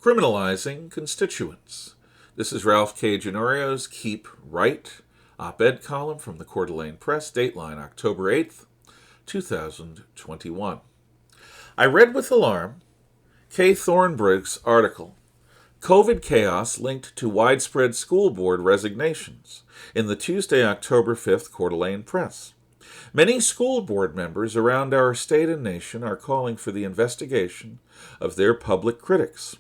Criminalizing Constituents. This is Ralph K. Ginorio's Keep Right op-ed column from the Coeur d'Alene Press, dateline October 8th, 2021. I read with alarm Kaye Thornbrugh's article, COVID Chaos Linked to Widespread School Board Resignations, in the Tuesday, October 5th Coeur d'Alene Press. Many school board members around our state and nation are calling for the investigation of their public critics.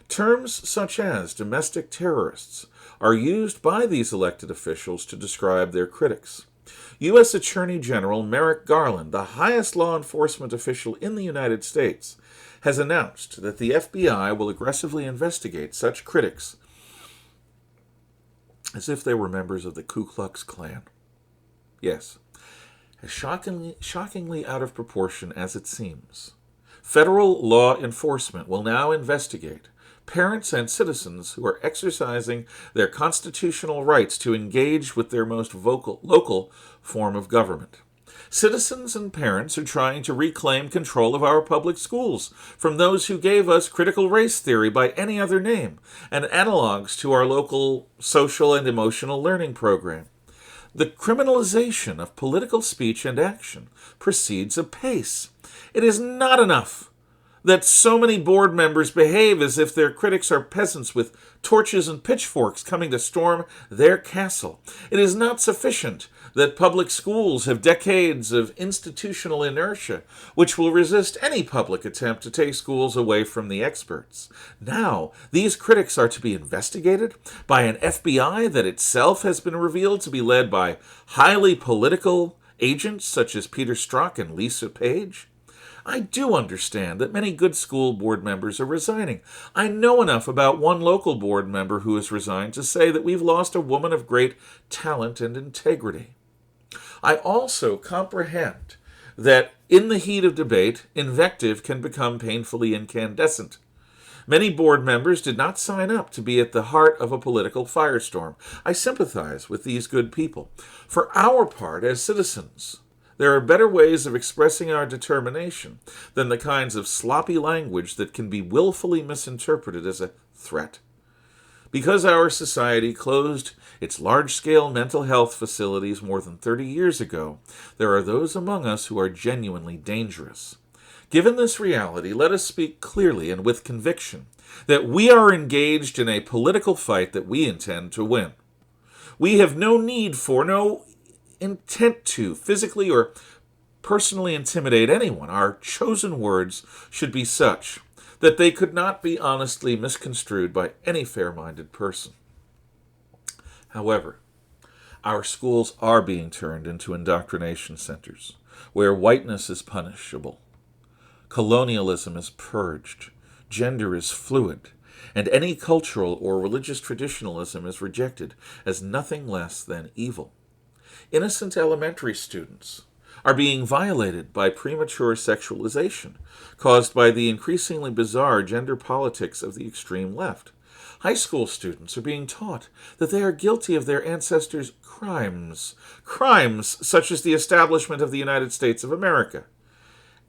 Terms such as domestic terrorists are used by these elected officials to describe their critics. U.S. Attorney General Merrick Garland, the highest law enforcement official in the United States, has announced that the FBI will aggressively investigate such critics as if they were members of the Ku Klux Klan. Yes, as shockingly out of proportion as it seems, federal law enforcement will now investigate parents and citizens who are exercising their constitutional rights to engage with their most local form of government. Citizens and parents are trying to reclaim control of our public schools from those who gave us critical race theory by any other name and analogues to our local social and emotional learning program. The criminalization of political speech and action proceeds apace. It is not enough that so many board members behave as if their critics are peasants with torches and pitchforks coming to storm their castle. It is not sufficient that public schools have decades of institutional inertia, which will resist any public attempt to take schools away from the experts. Now, these critics are to be investigated by an FBI that itself has been revealed to be led by highly political agents such as Peter Strzok and Lisa Page. I do understand that many good school board members are resigning. I know enough about one local board member who has resigned to say that we've lost a woman of great talent and integrity. I also comprehend that in the heat of debate, invective can become painfully incandescent. Many board members did not sign up to be at the heart of a political firestorm. I sympathize with these good people. For our part as citizens, there are better ways of expressing our determination than the kinds of sloppy language that can be willfully misinterpreted as a threat. Because our society closed its large-scale mental health facilities more than 30 years ago, there are those among us who are genuinely dangerous. Given this reality, let us speak clearly and with conviction that we are engaged in a political fight that we intend to win. We have no need for, no intent to physically or personally intimidate anyone. Our chosen words should be such that they could not be honestly misconstrued by any fair-minded person. However, our schools are being turned into indoctrination centers where whiteness is punishable, colonialism is purged, gender is fluid, and any cultural or religious traditionalism is rejected as nothing less than evil. Innocent elementary students are being violated by premature sexualization caused by the increasingly bizarre gender politics of the extreme left. High school students are being taught that they are guilty of their ancestors' crimes such as the establishment of the United States of America.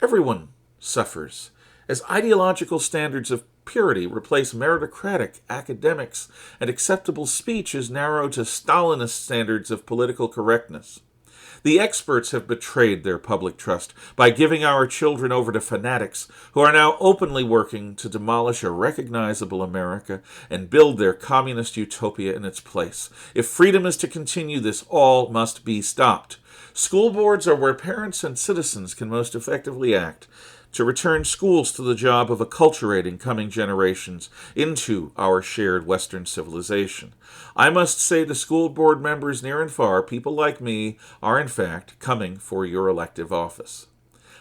Everyone suffers as ideological standards of purity replace meritocratic academics and acceptable speech is narrowed to Stalinist standards of political correctness. The experts have betrayed their public trust by giving our children over to fanatics who are now openly working to demolish a recognizable America and build their communist utopia in its place. If freedom is to continue, this all must be stopped. School boards are where parents and citizens can most effectively act to return schools to the job of acculturating coming generations into our shared Western civilization. I must say to school board members near and far, people like me are in fact coming for your elective office.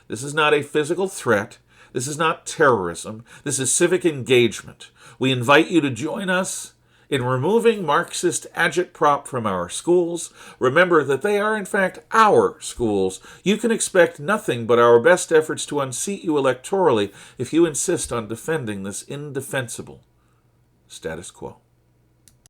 This is not a physical threat. This is not terrorism. This is civic engagement. We invite you to join us in removing Marxist agitprop from our schools. Remember that they are in fact our schools. You can expect nothing but our best efforts to unseat you electorally if you insist on defending this indefensible status quo.